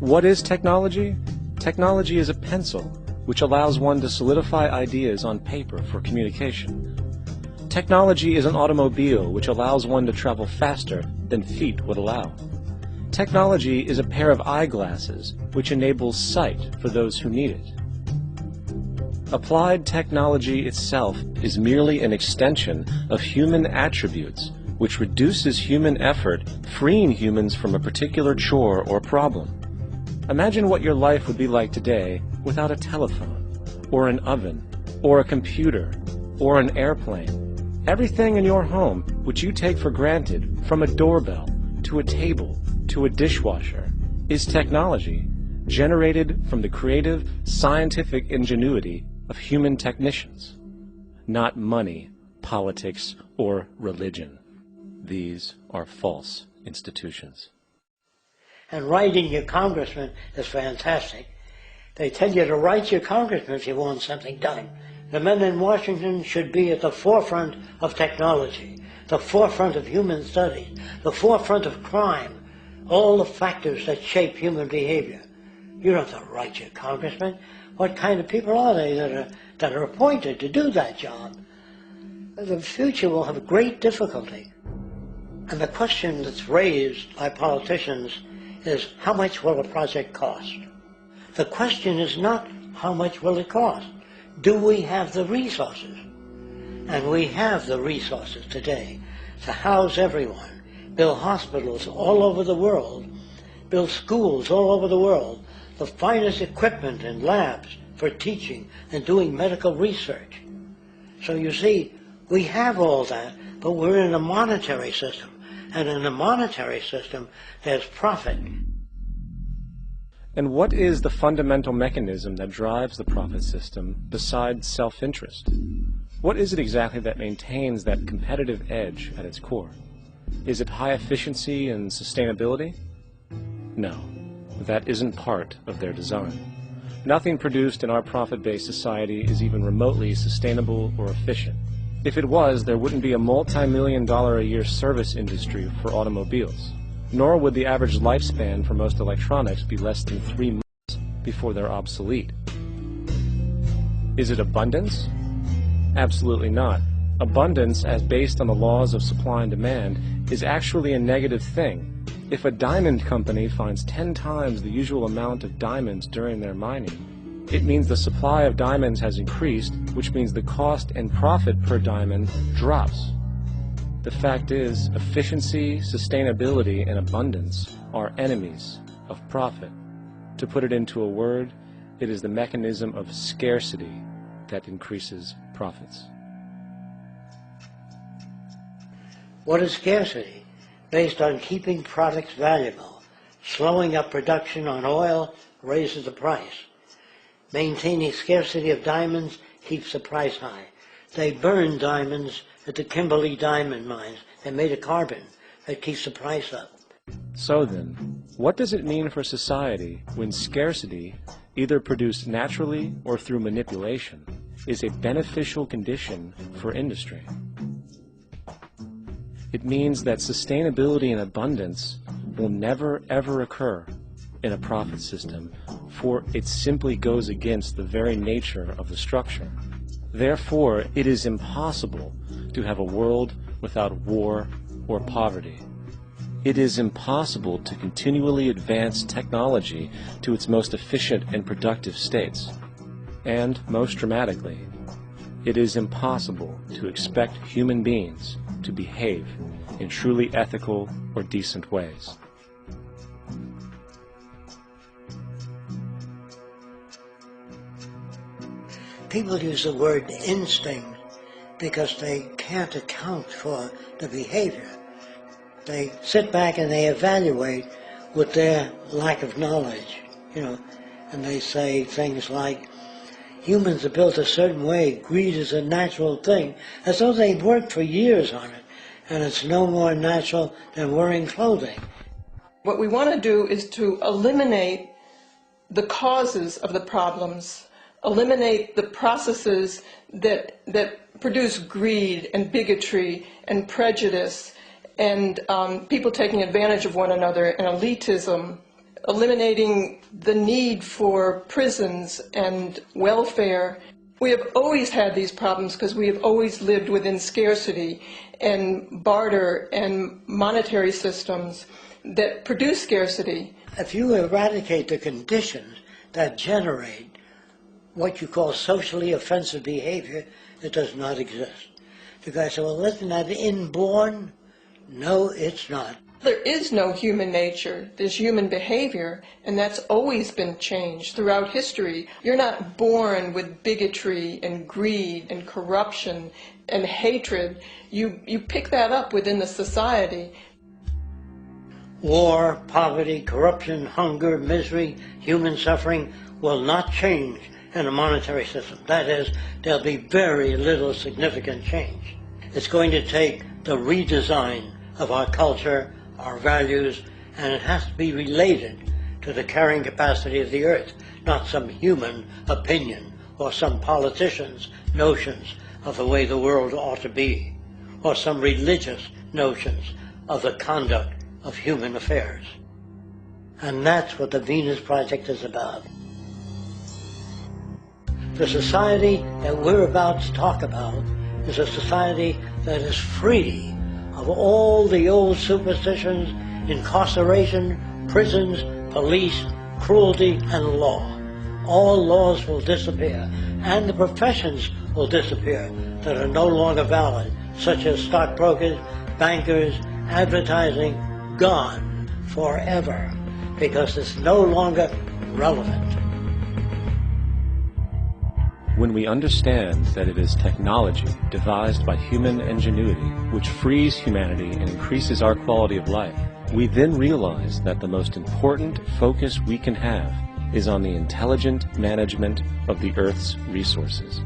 What is technology? Technology is a pencil which allows one to solidify ideas on paper for communication. Technology is an automobile which allows one to travel faster than feet would allow. Technology is a pair of eyeglasses which enables sight for those who need it. Applied technology itself is merely an extension of human attributes which reduces human effort, freeing humans from a particular chore or problem. Imagine what your life would be like today without a telephone, or an oven, or a computer, or an airplane. Everything in your home which you take for granted, from a doorbell to a table to a dishwasher, is technology generated from the creative, scientific ingenuity of human technicians, not money, politics, or religion. These are false institutions. And writing your congressman is fantastic. They tell you to write your congressman if you want something done. The men in Washington should be at the forefront of technology, the forefront of human studies, the forefront of crime, all the factors that shape human behavior. You don't have to write your congressman. What kind of people are they that are appointed to do that job? The future will have great difficulty. And the question that's raised by politicians is, how much will a project cost? The question is not, how much will it cost? Do we have the resources? And we have the resources today to house everyone, build hospitals all over the world, build schools all over the world, the finest equipment and labs for teaching and doing medical research. So you see, we have all that, but we're in a monetary system. And in a monetary system, there's profit. And what is the fundamental mechanism that drives the profit system besides self-interest? What is it exactly that maintains that competitive edge at its core? Is it high efficiency and sustainability? No, that isn't part of their design. Nothing produced in our profit-based society is even remotely sustainable or efficient. If it was, there wouldn't be a multi-million-dollar-a-year service industry for automobiles, nor would the average lifespan for most electronics be less than 3 months before they're obsolete. Is it abundance? Absolutely not. Abundance, as based on the laws of supply and demand, is actually a negative thing. If a diamond company finds 10 times the usual amount of diamonds during their mining, it means the supply of diamonds has increased, which means the cost and profit per diamond drops. The fact is, efficiency, sustainability, and abundance are enemies of profit. To put it into a word, it is the mechanism of scarcity that increases profits. What is scarcity? Based on keeping products valuable. Slowing up production on oil raises the price. Maintaining scarcity of diamonds keeps the price high. They burn diamonds at the Kimberley diamond mines. They made a carbon that keeps the price up. So then, what does it mean for society when scarcity, either produced naturally or through manipulation, is a beneficial condition for industry? It means that sustainability and abundance will never ever occur in a profit system, for it simply goes against the very nature of the structure. Therefore, it is impossible to have a world without war or poverty. It is impossible to continually advance technology to its most efficient and productive states. And, most dramatically, it is impossible to expect human beings to behave in truly ethical or decent ways. People use the word instinct because they can't account for the behavior. They sit back and they evaluate with their lack of knowledge, and they say things like, humans are built a certain way, greed is a natural thing, as though they've worked for years on it, and it's no more natural than wearing clothing. What we want to do is to eliminate the causes of the problems, eliminate the processes that produce greed and bigotry and prejudice and people taking advantage of one another and elitism, eliminating the need for prisons and welfare. We have always had these problems because we have always lived within scarcity and barter and monetary systems that produce scarcity. If you eradicate the conditions that generate what you call socially offensive behavior, it does not exist. The guy said, well, isn't that inborn? No, it's not. There is no human nature. There's human behavior, and that's always been changed throughout history. You're not born with bigotry and greed and corruption and hatred. You pick that up within the society. War, poverty, corruption, hunger, misery, human suffering will not change in a monetary system. That is, there'll be very little significant change. It's going to take the redesign of our culture, our values, and it has to be related to the carrying capacity of the earth, not some human opinion or some politician's notions of the way the world ought to be, or some religious notions of the conduct of human affairs. And that's what the Venus Project is about. The society that we're about to talk about is a society that is free of all the old superstitions, incarceration, prisons, police, cruelty, and law. All laws will disappear, and the professions will disappear that are no longer valid, such as stockbrokers, bankers, advertising, gone forever, because it's no longer relevant. When we understand that it is technology devised by human ingenuity which frees humanity and increases our quality of life, we then realize that the most important focus we can have is on the intelligent management of the Earth's resources.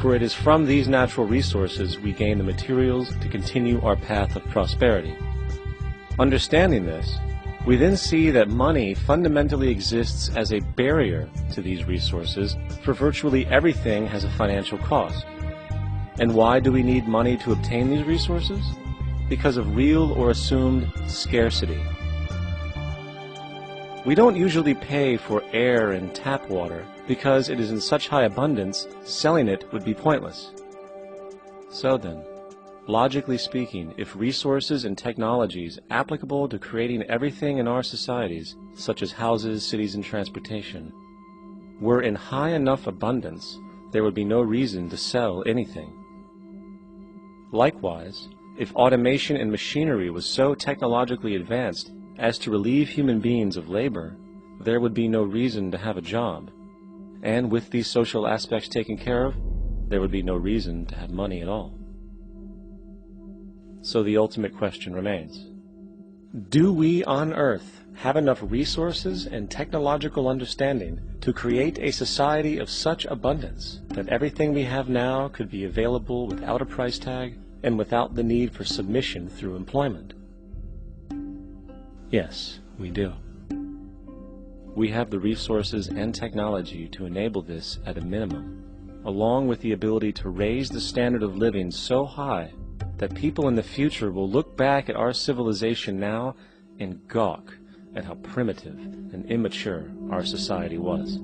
For it is from these natural resources we gain the materials to continue our path of prosperity. Understanding this, we then see that money fundamentally exists as a barrier to these resources, for virtually everything has a financial cost. And why do we need money to obtain these resources? Because of real or assumed scarcity. We don't usually pay for air and tap water because it is in such high abundance, selling it would be pointless. So then, logically speaking, if resources and technologies applicable to creating everything in our societies, such as houses, cities, and transportation, were in high enough abundance, there would be no reason to sell anything. Likewise, if automation and machinery was so technologically advanced as to relieve human beings of labor, there would be no reason to have a job. And with these social aspects taken care of, there would be no reason to have money at all. So the ultimate question remains. Do we on Earth have enough resources and technological understanding to create a society of such abundance that everything we have now could be available without a price tag and without the need for submission through employment? Yes, we do. We have the resources and technology to enable this at a minimum, along with the ability to raise the standard of living so high that people in the future will look back at our civilization now and gawk at how primitive and immature our society was.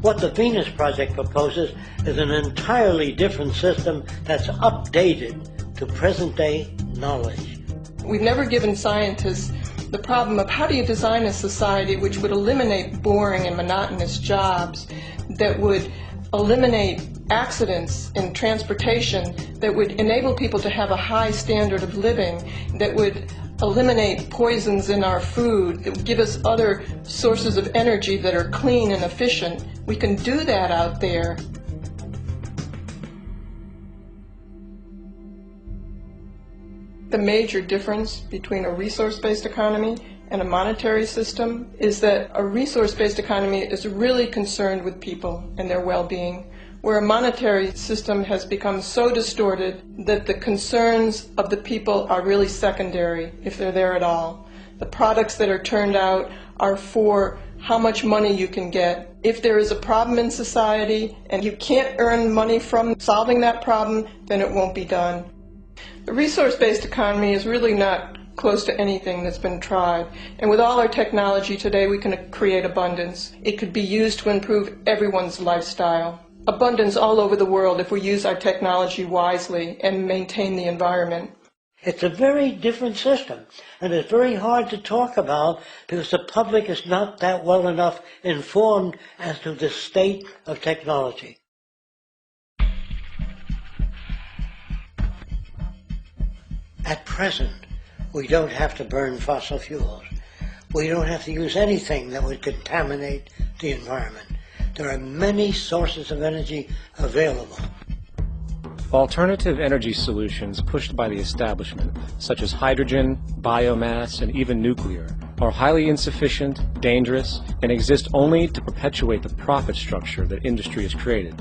What the Venus Project proposes is an entirely different system that's updated to present-day knowledge. We've never given scientists the problem of how do you design a society which would eliminate boring and monotonous jobs, that would eliminate accidents in transportation, that would enable people to have a high standard of living, that would eliminate poisons in our food, that would give us other sources of energy that are clean and efficient. We can do that out there. The major difference between a resource-based economy and a monetary system is that a resource-based economy is really concerned with people and their well-being, where a monetary system has become so distorted that the concerns of the people are really secondary, if they're there at all. The products that are turned out are for how much money you can get. If there is a problem in society and you can't earn money from solving that problem, then it won't be done. The resource-based economy is really not close to anything that's been tried. And with all our technology today, we can create abundance. It could be used to improve everyone's lifestyle. Abundance all over the world if we use our technology wisely and maintain the environment. It's a very different system, and it's very hard to talk about because the public is not that well enough informed as to the state of technology. At present, we don't have to burn fossil fuels. We don't have to use anything that would contaminate the environment. There are many sources of energy available. Alternative energy solutions pushed by the establishment, such as hydrogen, biomass, and even nuclear, are highly insufficient, dangerous, and exist only to perpetuate the profit structure that industry has created.